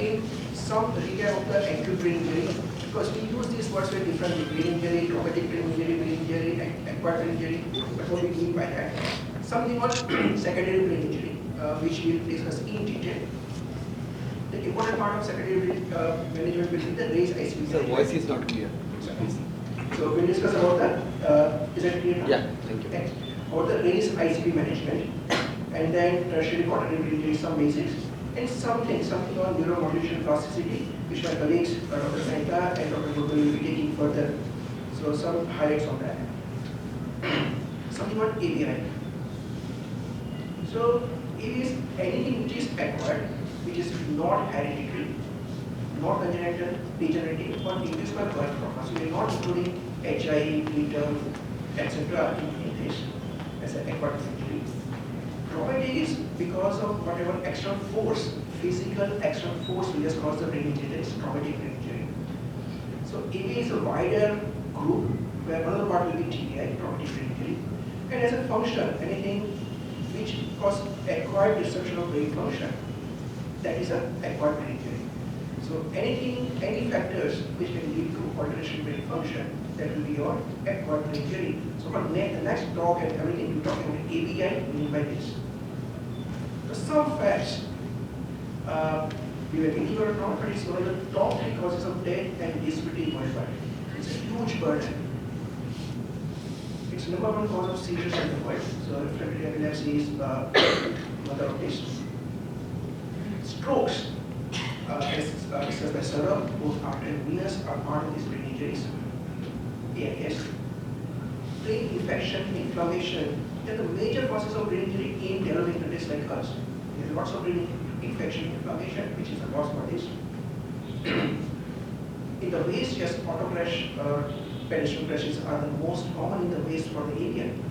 again some recap of the acute brain injury, because we use these words very differently: brain injury, traumatic brain injury, and acquired brain injury. But what we mean by that? Something called secondary brain injury, which we will discuss in detail. The important part of secondary brain management will be the Raised ICP. Sir, voice is not clear. So we'll discuss about that. Is that clear now? Yeah, thank you. Thanks. About the Raised ICP management, and then tertiary brain injury, some basics, and something on Neuro Modulation plasticity, which my colleagues Dr. Saita and Dr. Gupta will be taking further. So some highlights on that. Something on ABI. So it is anything which is acquired, which is not hereditary, not congenital, degenerative, or induced by birth trauma. So we are not including HI, preterm, etc. in this as an acquired injury. Traumatic is because of whatever external force, physical external force will just cause the brain injury. That is traumatic brain injury. So ABI is a wider group where another part will be TBI, traumatic brain injury. And as a function, anything which causes acquired disruption of brain function, that is an acquired brain injury. So any factors which can lead to alteration in brain function, that will be your acquired brain injury. So for the next talk and everything we're talking about ABI, we mean by this. So some facts, we were thinking about not, but it's one of the top 3 causes of death and disability worldwide. It's a huge burden. It's number 1 cause of seizures in the world. So refractory epilepsy is mother of this. Strokes, as discussed by Sarah, both artery and venous, are part of these brain injuries. AIS. Brain infection, inflammation, they're the major causes of brain injury in developing countries like us. There's lots of brain infection, inflammation, which is the cause for this. In the waist, yes, auto crash or pedestrian crashes are the most common in the waist for the alien.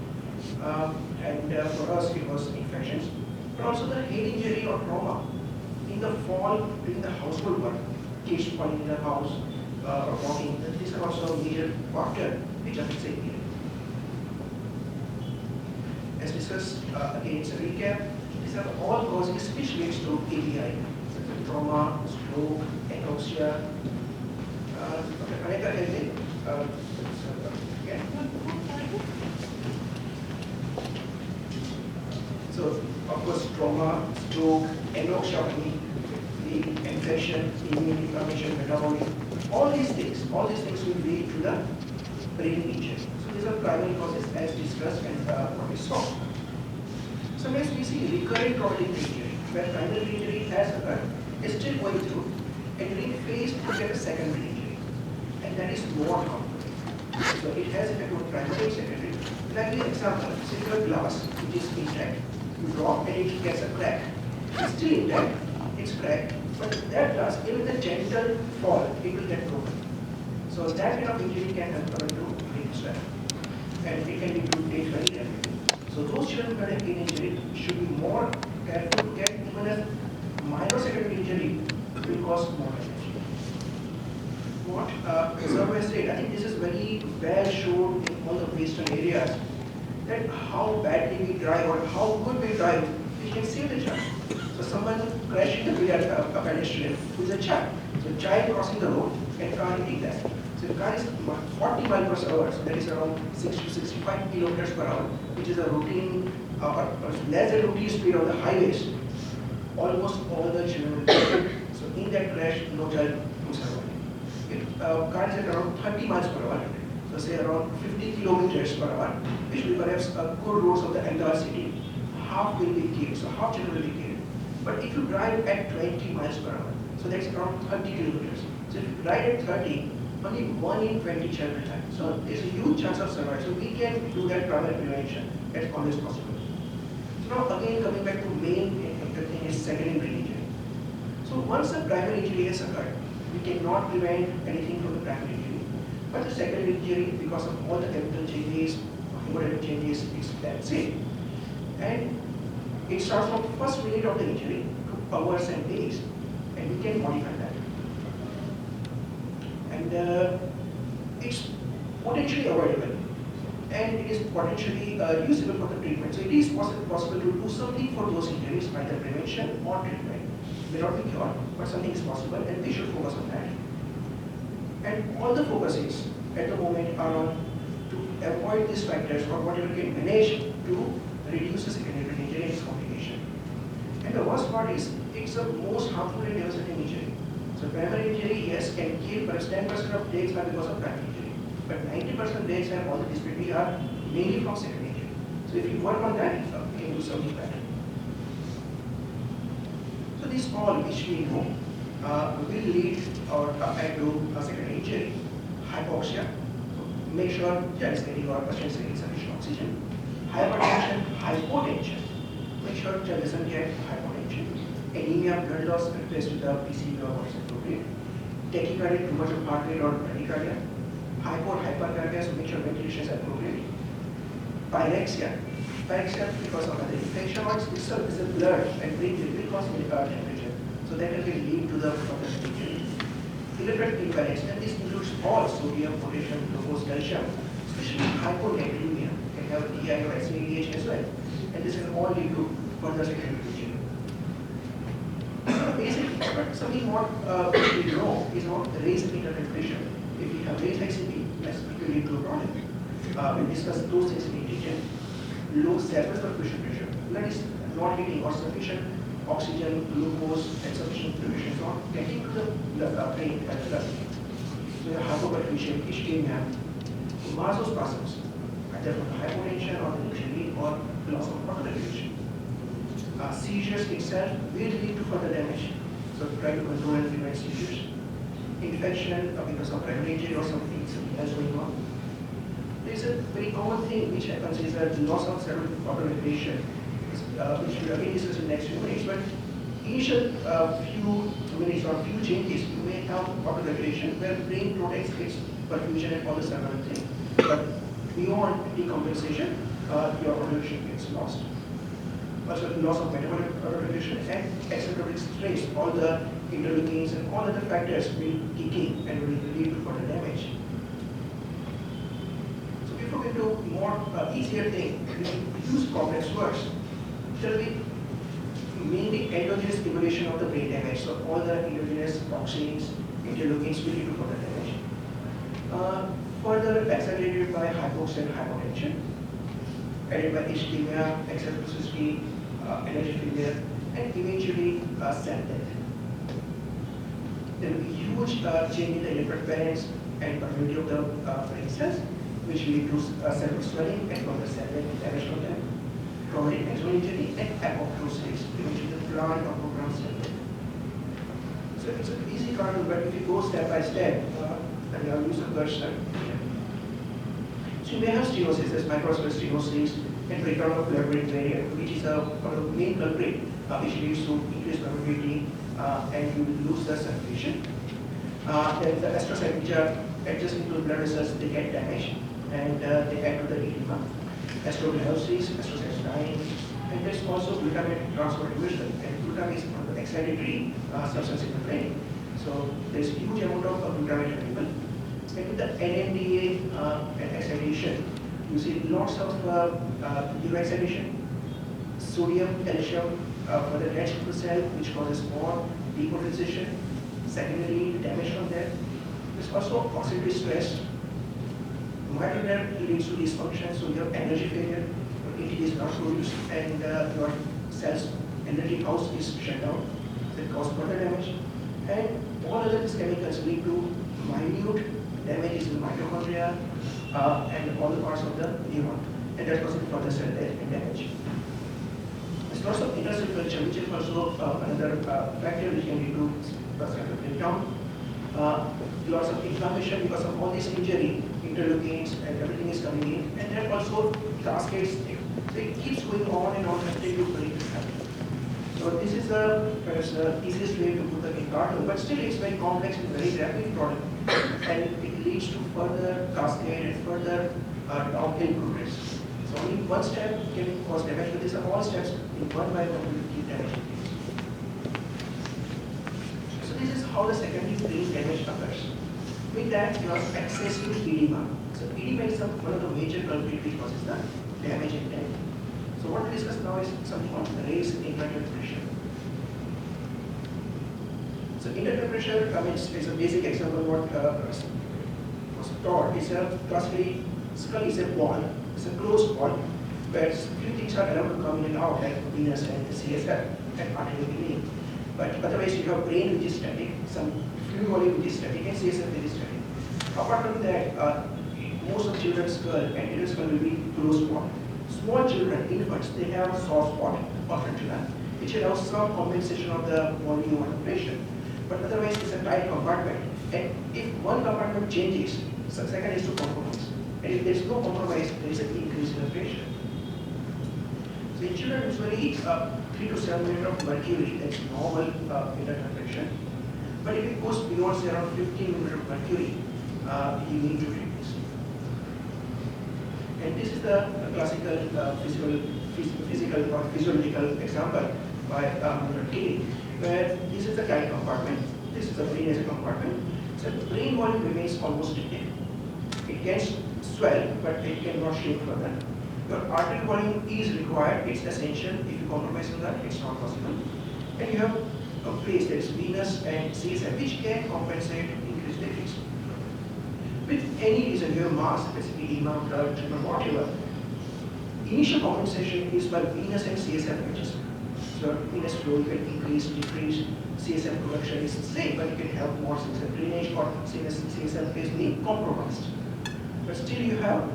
And for us, it was infections. But also the head injury or trauma in the fall during the household work, kids falling in the house or walking. These are also major factors which affect the alien. As discussed, again, it's a recap. These are all causes which leads to ABI, such as trauma, stroke, anoxia. So, of course, trauma, stroke, anoxia, the infection, immune inflammation, metabolic, all these things will lead to the brain injury. So these are primary causes as discussed and what we saw. Sometimes we see recurrent traumatic injury, where primary injury has occurred, is still going through, and during phase you get a secondary injury, and that is more common. So it has effect on primary and secondary. Like the example, single glass which is intact, you drop and it gets a crack. It's still intact, it's cracked, but that glass, even the gentle fall, it will get broken. So that kind of injury can happen to brain swelling, and it can be to date very rapidly. So those children who have brain injury should be more careful to get even a minor secondary injury will cause more damage. What survey said, I think this is very well shown in all the western areas, that how badly we drive or how good we drive, we can save the child. So someone crashing a pedestrian who is a child. So a child crossing the road and car hitting that. So the car is 40 miles per hour, so that is around 60 to 65 kilometers per hour, which is a routine, or less than routine speed on the highways. Almost all the children will die. So in that crash, no child will survive. If car is at around 30 miles per hour, so say around 50 kilometers per hour, which will perhaps a good roads of the entire city, half will be killed, so half children will be killed. But if you drive at 20 miles per hour, so that's around 30 kilometers. So if you drive at 30, only 1 in 20 children will die. So there's a huge chance of survival. So we can do that primary prevention as always possible. So now again coming back to main thing is secondary brain injury. So once the primary injury has occurred, we cannot prevent anything from the primary injury. But the secondary injury, because of all the chemical changes, hemodynamic changes, that's it. And it starts from the first minute of the injury to hours and days, and we can modify that. And it's potentially avoidable, and it is potentially usable for the treatment. So it is possible to do something for those injuries, either prevention or treatment. may not be cured, but something is possible, and we should focus on that. And all the focuses at the moment are on to avoid these factors or whatever can manage to reduce the secondary brain injury and its complication. And the worst part is, it's the most harmful and devastating injury. So primary injury, yes, can kill, perhaps 10% of deaths are because of primary injury. But 90% of deaths and all the disability are mainly from secondary injury. So if you work on that, you can do something better. So this all which we know will lead or to a secondary injury, hypoxia. So make sure child is getting or patient is getting sufficient oxygen. Hypertension, hypotension. Make sure child doesn't get hypotension. Anemia, blood loss, replaced with the PCV or what's appropriate. Tachycardia, too much of heart rate or bradycardia. Hypercardia, so make sure ventilation is appropriate. Pyrexia. Pyrexia because of the infection or itself is the blood and brain will cause temperature. So that will lead to the further injury. Electric imbalance, and this includes all sodium, potassium, glucose, calcium, especially hyponatremia can have DI or SADH as well. And this can all lead to further secondary injury. Basically, but something more which we know is not raised interpretation. If we have raised ICP, yes, it will lead to a problem. We discuss those things in detail. Low surface perfusion pressure. Blood is not getting or sufficient oxygen, glucose, and sufficient fluid is not getting to the brain and blood. So you have hypoperfusion, ischemia, vasospasms, either from hypotension or the injury or loss of water regulation. Seizures itself will lead to further damage. So try to control and prevent seizures. Infection because of primary injury or something else going on. There is a very common thing which happens is that loss of cerebral water regulation, which we will again discuss in the next few minutes. But initial few minutes or few changes, you may have water regulation where brain protects its perfusion and all the several things. But beyond decompensation, your water regulation gets lost. Also loss of metabolic regulation and excessive stress, all the interleukins and all other factors will kick in and will lead to further damage. So before we do more easier thing, we use complex words. Shall we mainly endogenous stimulation of the brain damage? So all the endogenous toxins, interleukins will lead to further damage. Further accelerated by hypoxia and hypotension, added by ischemia, excessive toxicity, energy failure, and eventually cell death. There will be huge change in the electroparents and permeability of the brain cells, which lead to cerebral swelling and further cell death and damage from them, chronic axonal injury, and apoptosis, eventually the plant or program cell death. So it's an easy cartoon, but if you go step by step, and I'll use a cursor. So you may have stenosis, there's microscopic stenosis, and breakdown of blood-brain barrier, which is one of the main culprit, which leads to increased permeability, and you will lose the circulation. Then the astrocytes which are adjacent to the blood vessels, they get damaged, and they add to the edema. Astrogliosis, astrocytes dying, and there's also glutamate transport division, and glutamate is one of the excitatory substance in the brain. So there's a huge amount of glutamate available. And with the NMDA and excitation, you see lots of excitation, sodium, calcium for the rest of the cell, which causes more depolarization, secondary damage from there. There's also oxidative stress. Mitochondria leads to dysfunction, so you have energy failure, your ATP is not produced, and your cell's energy house is shut down. That causes further damage. And all other these chemicals lead to minute damages in mitochondria and all the parts of the neuron, and that causes further cell death and damage. There's lots of intercell culture, which is also another factor which can lead to cerebral breakdown. Lots of inflammation because of all this injury, interleukins and everything is coming in, and that also cascades. So it keeps going on and on until you break this habit. So this is perhaps the easiest way to put the in cartoon, but still it's very complex and very rapid product, and it leads to further cascade and further downhill progress. So only one step can cause damage, but these are all steps in one by one will keep damaging things. So this is how the secondary brain damage occurs. With that, you have access to edema. So edema is one of the major culprits which causes the damage in death. So what we discuss now is something called raised intra pressure. So intertemporal, I mean, it's a basic example what was taught. It's a classically, skull is a wall, it's a closed wall, where few things are allowed to come in and out, like venous and CSF and arterial vein. But otherwise, you have brain which is static, some fluid volume which is static, and CSF which is static. Apart from that, most of children's skull and adult skull will be closed wall. Small children, infants, they have a soft spot or fistula, which allows some compensation of the volume or pressure. But otherwise, it's a tight compartment. And if one compartment changes, the second is to compromise. And if there is no compromise, there is an increase in the pressure. So in children, usually 3 to 7 millimeter of mercury, that's normal intertemperature. But if it goes beyond say around 15 millimeter of mercury, you need to treat this. And this is the classical physical or physiological example by Nitish, where this is the tight compartment, this is the brain as a compartment. So the brain volume remains almost static. It can swell, but it cannot shrink further. Your arterial volume is required, it's essential. If you compromise on that, it's not possible. And you have a place that is venous and CSF, which can compensate increased decrease. With any reason, you have mass, basically edema, blood, tumor, whatever, initial compensation is by venous and CSF adjustment. So venous flow you can increase, decrease, CSF production is the same, but you can have more CSF drainage or CSF is being compromised. But still you have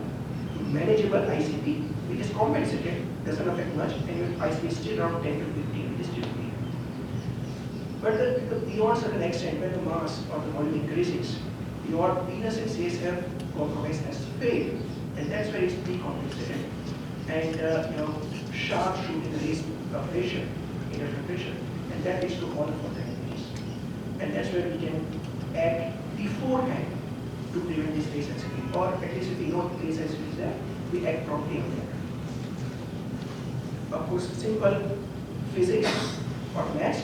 manageable ICP, which is compensated, doesn't affect much, and your ICP is still around 10 to 15, which is still okay. But beyond certain extent, when the mass or the volume increases, your venous and CSF compromise has failed, and that's where it's decompensated. And sharp shooting raised pressure, intertemporal, and that leads to all of the increase. And that's where we can act beforehand to prevent this raised ICP, or at least if we know the raised ICP is there, we act promptly on that. Of course, simple physics or maths,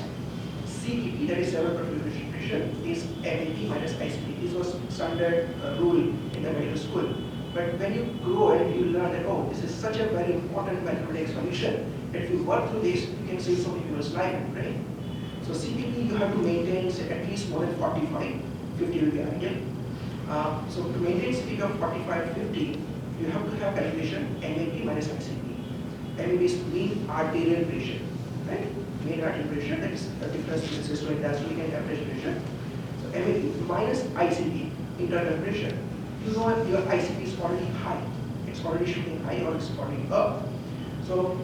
CPP, that is cerebral perfusion pressure, is MAP minus ICP. This was standard rule in the medical school. But when you grow and you learn that, oh, this is such a very important mathematical solution, that if you work through this, you can save so many people's life, right? So CPP, you have to maintain say, at least more than 45, 50 will be ideal. So to maintain CPP of 45, 50, you have to have calculation MAP minus ICP. MAP is mean arterial pressure, right? Mean arterial pressure, that is the difference between systolic and diastolic and average pressure. So MAP minus ICP, internal pressure. You know if your ICP is already high, it's already shooting high or it's already up. So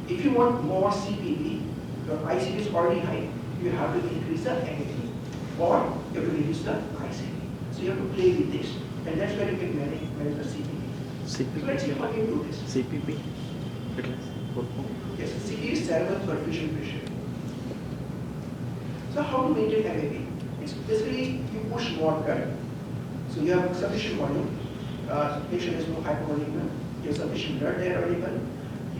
if you want more CPP, your ICP is already high, you have to increase the MAP or you have to reduce the ICP. So you have to play with this, and that's where you can manage the CPP. So let's see how we can do this. CPP? Yes, CPP is cerebral perfusion pressure. So how to maintain MAP? It's basically you push more blood. So you have sufficient volume, patient is no hypovolemia, you have sufficient blood there available,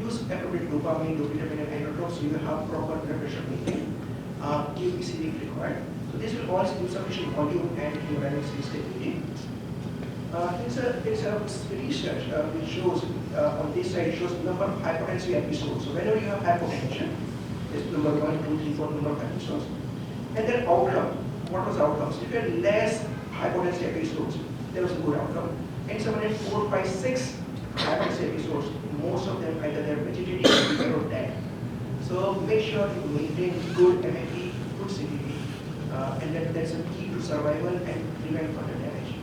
use appropriate dopamine, dopamine and androtrope, so you have proper blood pressure maintained, QPCD if required. So this will also give sufficient volume and hemodynamic stability. It's a research which shows, on this side shows number of hypotensive episodes. So whenever you have hypotension, it's number 1, 2, 3, 4 number of episodes. And then outcome, what was the outcome? So if you had less hypotensive episodes, there was a good outcome. And someone had 4, 5, 6 hypotensive episodes, most of them either they're vegetative or dead. So make sure you maintain good MAP, good CPP, and that's a key to survival and prevent further damage.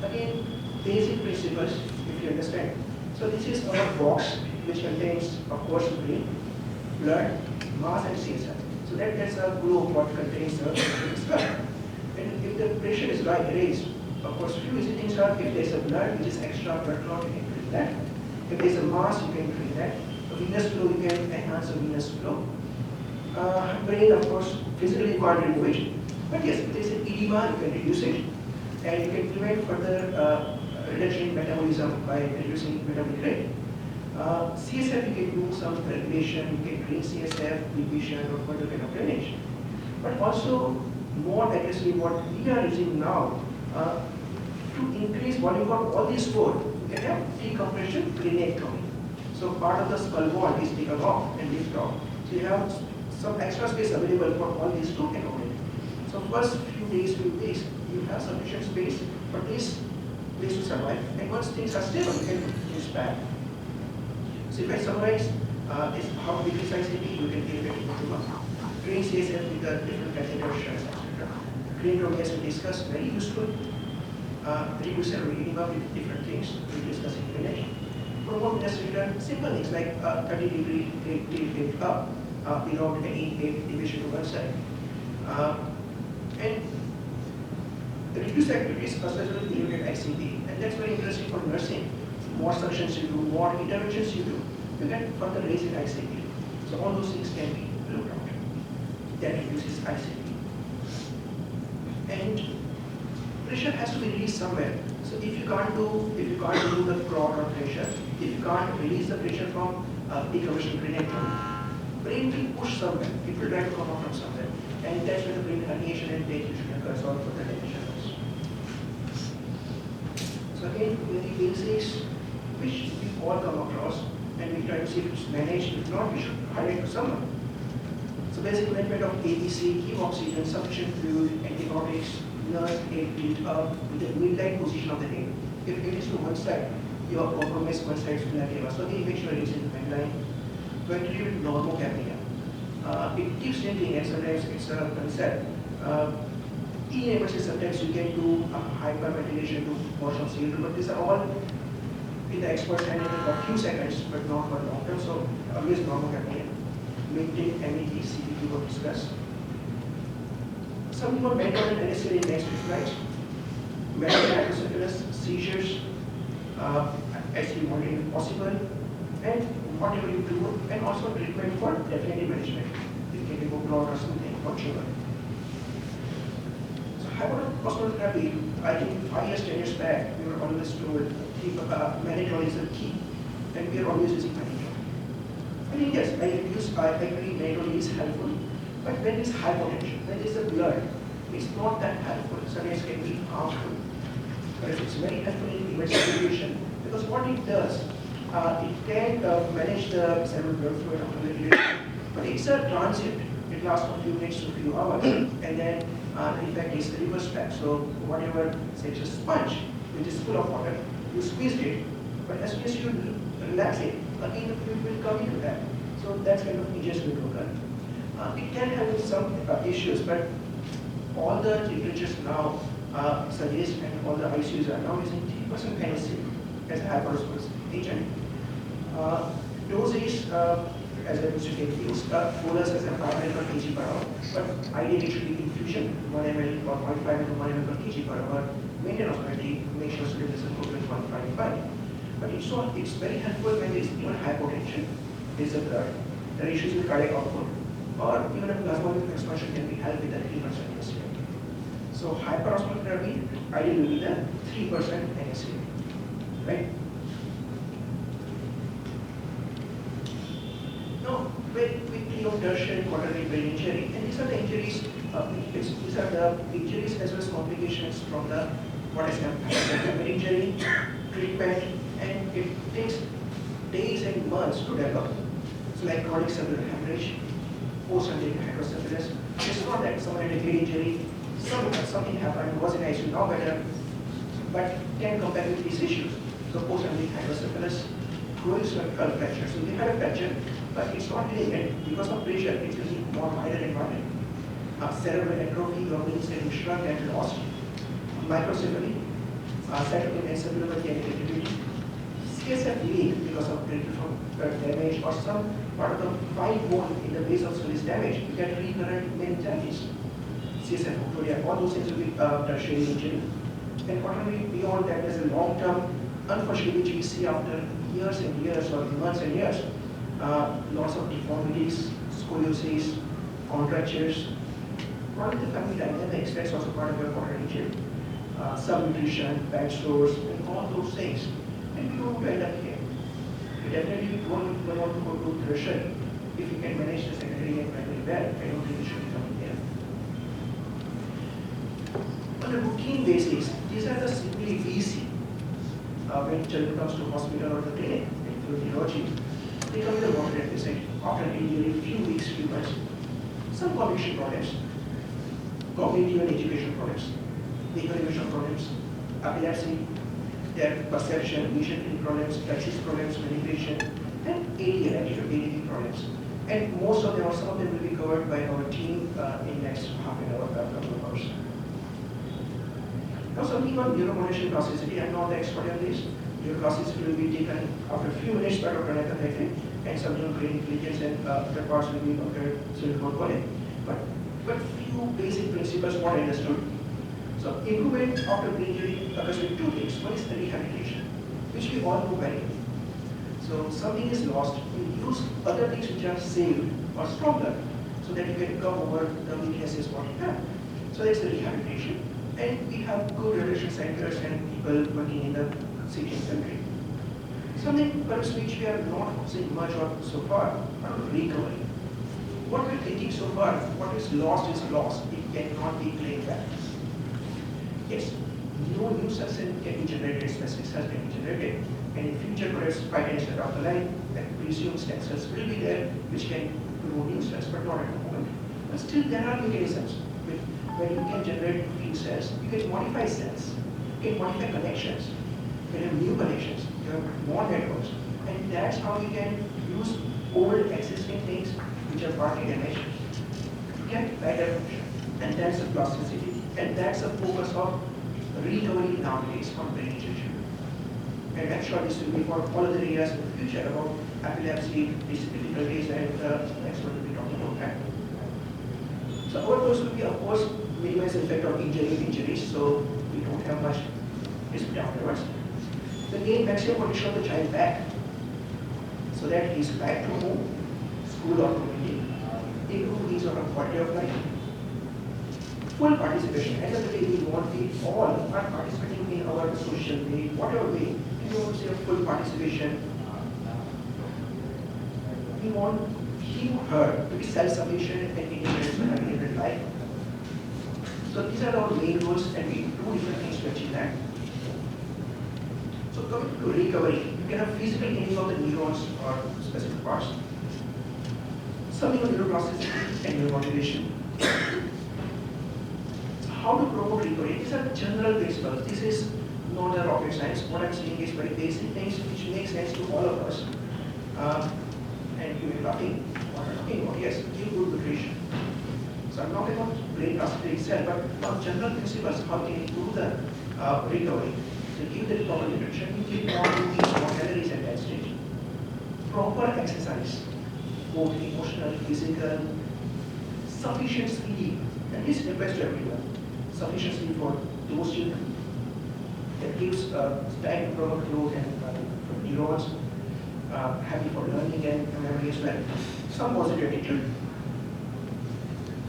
Again, basic principles, if you understand. So this is our box which contains, of course, brain, blood, mass, and CSF. So that's a globe what contains the skull. And if the pressure is raised, of course, few easy things are if there's a blood which is extra blood clot, you can increase that. If there's a mass, you can increase that. The venous flow, you can enhance the venous flow. Brain, of course, physically you can't remove it. But yes, if there's an edema, you can reduce it. And you can prevent further reduction in metabolism by reducing metabolic rate. CSF, you can do some regulation, you can drain CSF, deviation, or further kind of drainage. But also, more aggressively, what we are using now, to increase volume of all these four, you can have decompression craniotomy. So part of the skull wall is taken off and lifted off. So you have some extra space available for all these to accommodate. So first few days, you have sufficient space for this place to survive. And once things are stable, you can use back. So if I summarize, is how to decrease ICP, you can give it to train CSF with the different catheters, etc. Train progress we discussed, very useful. Reduce and edema with different things we discuss in a minute. Promote test return, simple things like 30-degree tilt up without any deviation to one side. And reduce activities associated with limited ICP, and that's very interesting for nursing. More suctions you do, more interventions you do, you get further raise in ICP. So all those things can be looked at. That reduces ICP. And pressure has to be released somewhere. So if you can't do the prod or pressure, if you can't release the pressure from decompression cranial, brain will push somewhere. It will try to come out from somewhere, and that's where the brain herniation and defusion occurs, or for the defusion. So again, very basics which we all come across, and we try to see if it's managed. If not, we should highlight to someone. So basic management of ABC, give oxygen, sufficient fluid, antibiotics, nurse head tilt up with the midline position of the head. If it is to one side, you are compromised one side spinativa. So again, make sure it is in the midline. Ventilate with normocapnia. It keeps changing, and sometimes it's a concept. In emergency, sometimes you can do hyperventilation to portion of CO2, but these are all in the expert's hand for a few seconds, but not for long term. So always normocapnia. Maintain MET, CPT will discuss. Some more mental and anesthesia in next week, right? Mental hydrocephalus, seizures, as you want it possible, and whatever you do, and also treatment for definitive management. You can give a blood or something, whatever. So hyperosmolar therapy, I think 5 years, 10 years back, we were always told mannitol is the key, and we are always using mannitol. I mean, yes, I agree mannitol is helpful, but when it's hypotension, when it's a blood, it's not that helpful. Sometimes it can be harmful. But it's very helpful in emergency situation, because what it does, it can manage the cerebral blood flow and but it's a transient. It lasts for a few minutes to a few hours, and then the effect is reversed back. So whatever, say it's a sponge, which is full of water, you squeezed it, but as soon as you relax it, again the fluid will come into that. So that's kind of easiest way to occur. It can have some issues, but all the literatures now suggest, and all the ICUs are now using 3% NSA as a hyperosmosis agent. Dosage, as I mentioned, can be used bolus as a 5 ml per kg per hour, but ideally it should be infusion 1 ml or 0.5 ml to 1 ml per kg per hour. Maintain osmolality, make sure student is equivalent to 1.5. But it's very helpful when there is even hypotension, there is a blood, there are issues with cardiac output, or even a plasmodic expansion can be helped with the 3% NSA. So hyperosmolar therapy ideally will be the 3% NSA, right? Now, very quickly of tertiary and quaternary brain injury, and these are the injuries. These are the injuries as well as complications from the what is brain injury, treatment, and it takes days and months to develop. So like chronic cerebral hemorrhage, post-undated hydrocephalus. It's not that someone had a head injury, something happened, was in ICU, now better, but can come back with these issues. So post-undated hydrocephalus, cruel cervical fracture. So they had a fracture, but it's not really dead because of pressure. It's getting more wider and wider. Cerebral atrophy, your veins getting shrunk and lost. Microcephaly, cytopenic encephalopathy and irritability. CSF leak because of peripheral damage or some part of the fine bone in the base of skull is damaged. You get recurrent meningitis. CSF octoria, all those things will be tertiary injury. And quaternary beyond that, there's a long-term, unfortunately, which we see after years and years or months and years. Loss of deformities, scoliosis, contractures. What is the family dynamics? That's also part of your quaternary injury. Subnutrition, bad stores, and all those things. And we don't want to end up here. We definitely don't want to go to tertiary. If you can manage the secondary and primary well, I don't think we should be coming here. On a routine basis, these are the simply VC. When children comes to hospital or the clinic, in neurology, they come with a moderate visit after an injury, few weeks, few months. some cognition problems, cognitive and educational problems, behavioral problems, epilepsy, their perception, vision problems, practice problems, manipulation, and ADD problems. And most of them, or some of them, will be covered by our team in next half an hour, couple of hours. Now something on Neuro Modulation plasticity. I'm not the expert on this. Neuroplasticity will be taken after a few minutes by Dr. Nathan, and something on brain intelligence and other parts will be Dr. Silverwood College. But few basic principles what I understood. So improvement after brain injury occurs with two things. One is the rehabilitation, which we all know very well. So something is lost, you use other things which are saved or stronger, so that you can come over the weaknesses what you have. So that's the rehabilitation. And we have good rehabilitation centers and people working in the city and country. Something perhaps which we are not focusing much on so far, on recovery. What we're thinking so far, what is lost is lost. It cannot be claimed back. Yes, no new cells can be generated, specific cells can be generated. And in future, perhaps 5 10 years down the line, that presumed stem cells will be there, which can grow new cells, but not at the moment. But still, there are mechanisms where you can generate new cells, you can modify cells, you can modify connections, you can have new connections, you have more networks, and that's how you can use old existing things which are partly damaged to get better function. And that's the plasticity, and that's the focus of recovery nowadays on brain injury. And I'm sure this will be for all other areas in the future about epilepsy, difficulties, and next one will be talking about that. So our goals will be, of course, minimize the effect of injuries, so we don't have much history afterwards. The gain maximum condition of the child back, so that he's back to home, school or community, improve his or her quality of life. Full participation. At the end of the day, we want we all are participating in our social way, whatever way. We want to say full participation. We want he or her to be self-sufficient and independent and having a good life. So these are our main goals, and we do different things to achieve that. So coming to recovery, you can have physical healing of the neurons or specific parts. Something on neuroplasticity and neuro modulation. How to promote recovery? These are general principles. This is not a rocket science. What I'm saying is very basic things which make sense to all of us. And you may be laughing. What I'm talking about? Yes, give good nutrition. So I'm not about brain plasticity itself, but on general principles, how can you improve the recovery? So give the proper nutrition, you give more proteins, more calories at that stage. Proper exercise, both emotional, physical, sufficient sleep, and this applies to everyone. Sufficient sleep for those children that gives time to proper growth and neurons, happy for learning and memory as well. Some positive attitude.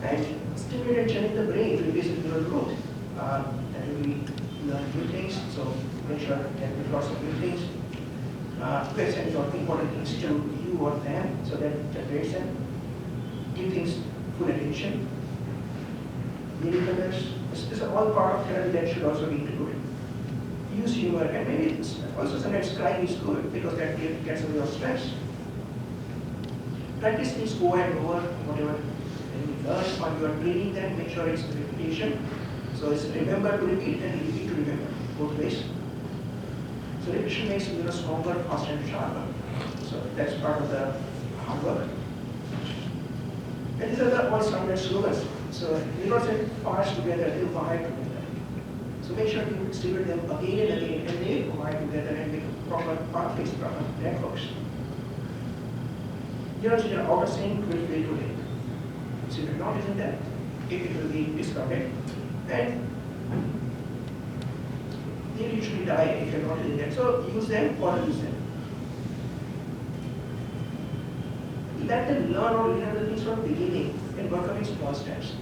And stimulate and challenge the brain to basic neural growth. That will be learn new things, so make sure that there are lots of new things. Present or important things to you or them, so that generates them. Give things full attention. Meaning colors. This is all part of therapy that should also be included. Use humor, and maybe it's also sometimes crying is good because that gets away of stress. Practice things over and over, whatever you learn or you are training them, make sure it's repetition. So it's remember to repeat and repeat to remember, both ways. So repetition makes you stronger, faster and sharper. So that's part of the hard work. And these are the all standard slogans. So neurons are fast together, they wire together. So make sure you stimulate them again and again, and they wire together and make proper pathways, proper networks. Neurons in your outer sync will fail to link. So if you're not using that, it will be discarded. And they usually die if you're not using that. So use them or use them. Let them learn or learn the things from the beginning and work on small steps.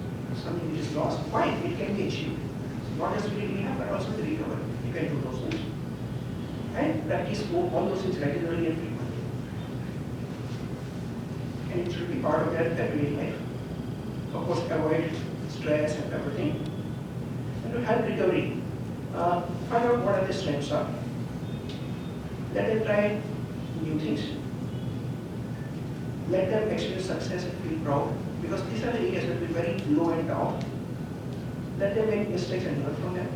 Something which is lost, fine, it can be achieved. So not just with rehab, but also with recovery. You can do those things. And practice all those things regularly and frequently. And it should be part of their everyday life. Of course, avoid stress and everything. And to help recovery, find out what are the strengths are. Let them try new things. Let them experience success and feel proud, because these are the areas that will be very low and down. Let them make mistakes and learn from them.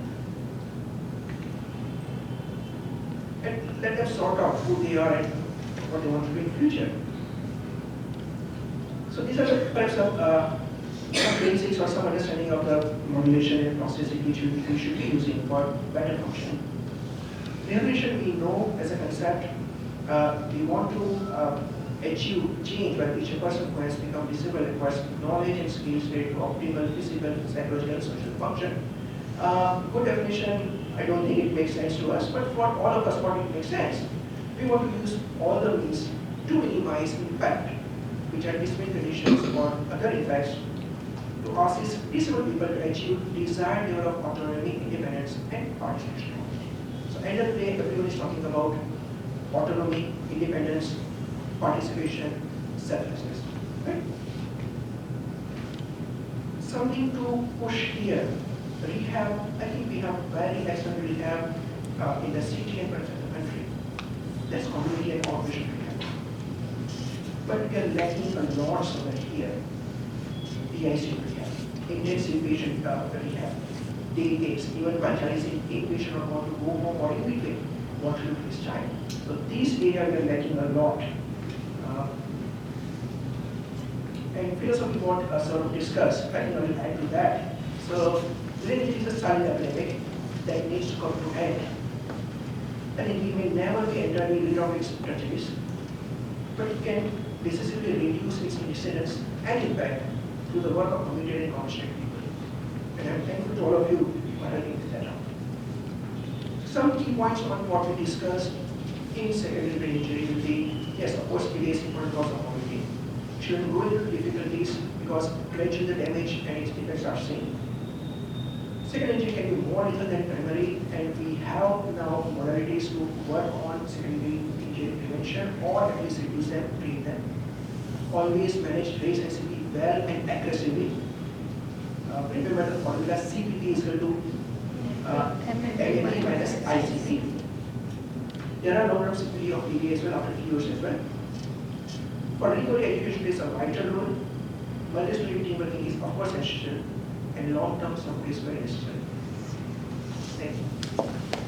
And let them sort out who they are and what they want to be in the future. So these are perhaps some basics or some understanding of the modulation and plasticity which we should be using for better function. Rehabilitation we know as a concept, we want to achieve change by which a person who has become disabled requires knowledge and skills related to optimal physical, psychological, and social function. Good definition, I don't think it makes sense to us, but for all of us what it makes sense. We want to use all the means to minimize impact which are discrete conditions or other effects to assist disabled people to achieve desired level of autonomy, independence, and participation. So end of the day, everyone is talking about autonomy, independence, participation, selflessness. Right? Something to push here. Rehab, I think we have very excellent rehab in the city and parts of the country. That's community and outpatient rehab. But we are lacking a lot somewhere here. DIC rehab, intensive patient rehab, day case, even while child is in inpatient or want to go home or in between, what to do with his child. So these areas we are lacking a lot. And philosophy want sort of discuss, I think I will add to that. So when it is a silent epidemic that needs to come to end, I think we may never be entirely rid of its tragedies, but it can decisively reduce its incidence and impact through the work of committed and compassionate people. And I'm thankful to all of you for helping with that out. Some key points on what we discussed in secondary brain injury will be, yes, of course, it is important cause of morbidity. Children go into difficulties because gradually the damage and its effects are seen. Secondary injury can be more lethal than primary, and we have now modalities to work on secondary injury prevention or at least reduce them, treat them. Always manage Raised ICP well and aggressively. Remember the formula CPP is equal to MMP minus ICP. There are long-term CPP of PD as well after few years as well. For recovery, education plays a vital role. Multidisciplinary teamwork is of course essential, and long-term support is very necessary. Thank you.